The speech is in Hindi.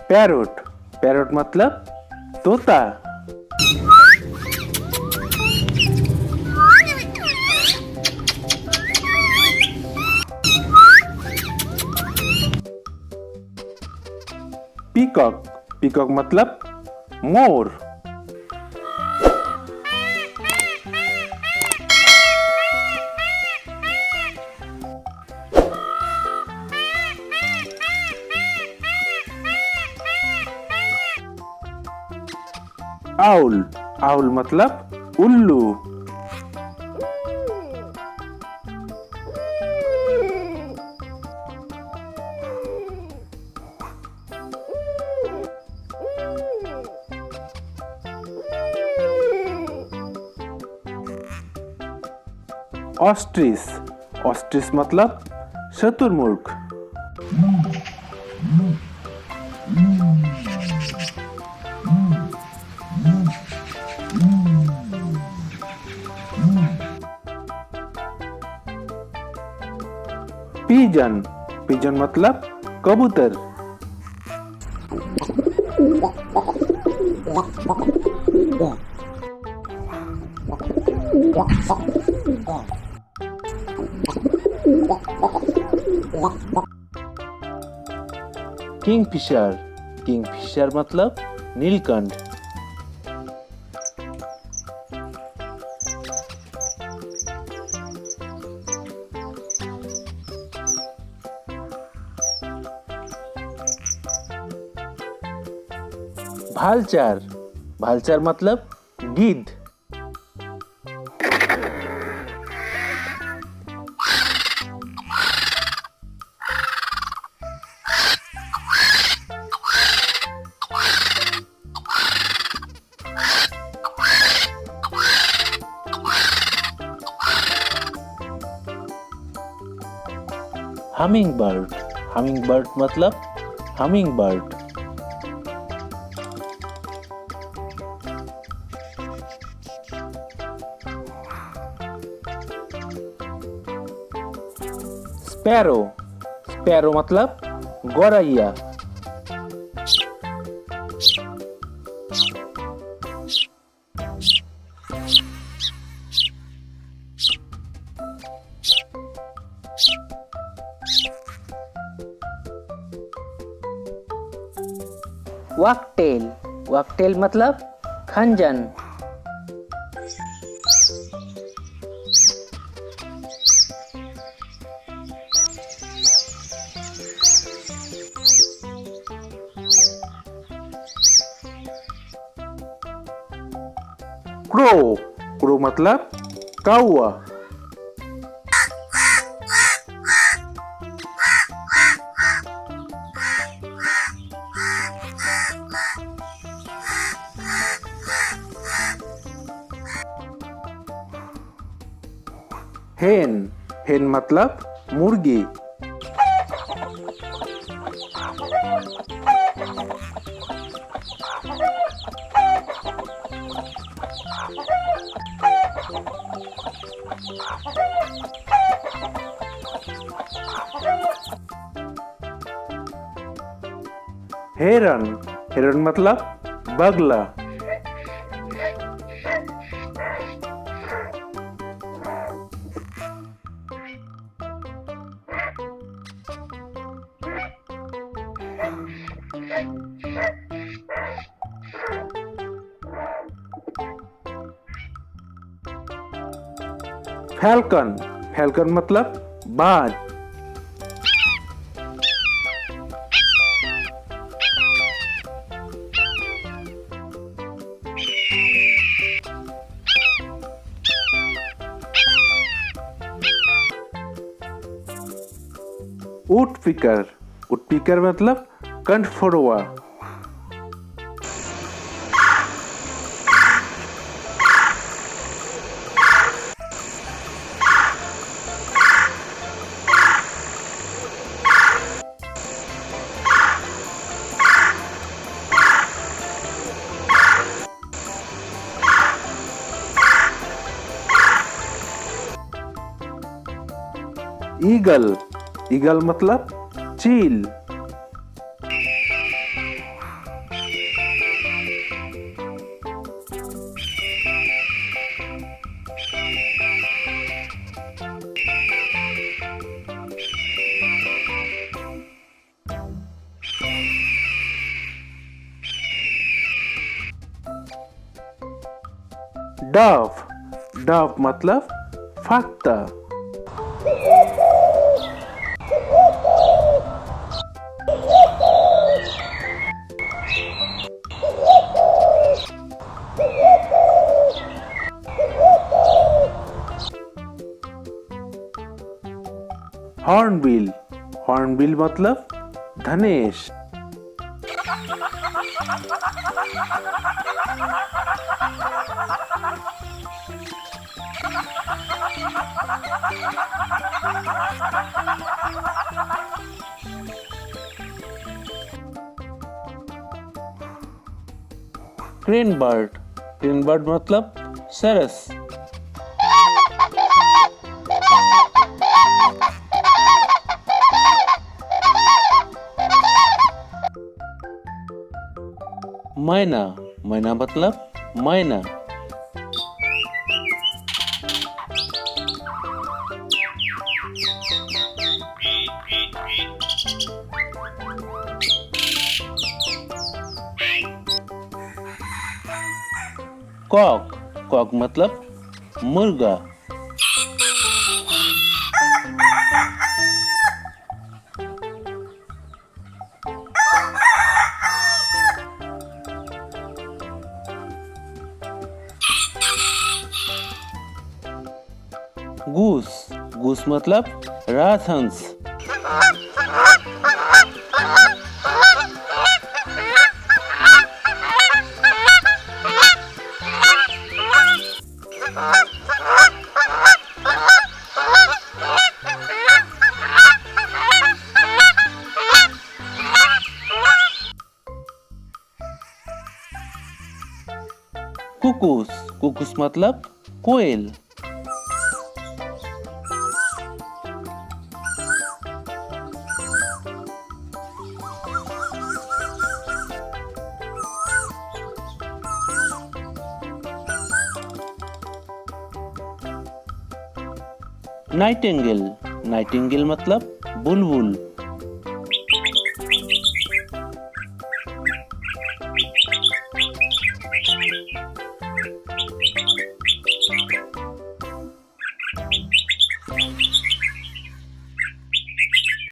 पैरोट, पैरोट मतलब तोता। पीकॉक, पीकॉक मतलब मोर। आउल, आउल मतलब उल्लू। ऑस्ट्रिच, ऑस्ट्रिच मतलब शुतुरमुर्ग। पिजन, पिजन मतलब कबूतर। किंगफिशर, किंगफिशर मतलब नीलकंठ। भालचार, भालचार मतलब गिद्ध। हमिंगबर्ड, हमिंगबर्ड मतलब हमिंगबर्ड। स्पैरो, स्पैरो मतलब गौरैया। वागटेल, वागटेल मतलब खंजन। क्रो, क्रो मतलब कौवा। हेन, हेन मतलब मुर्गी। हेरन, हेरन मतलब बगला। फैल्कन, फैल्कन मतलब बाज। वुडपीकर, वुडपीकर मतलब कंठफोड़वा। ईगल, ईगल मतलब चील। डव, डव मतलब फाख्ता। हॉर्नबिल, हॉर्नबिल मतलब धनेश। क्रेन बर्ड, क्रेन बर्ड मतलब सरस। मैना, मैना मतलब मैना। कॉक, कॉक मतलब मुर्गा। गूस, गूस मतलब राजहंस। कुकूस, कुकूस मतलब कोयल। नाइटिंगेल, नाइटिंगेल मतलब बुलबुल।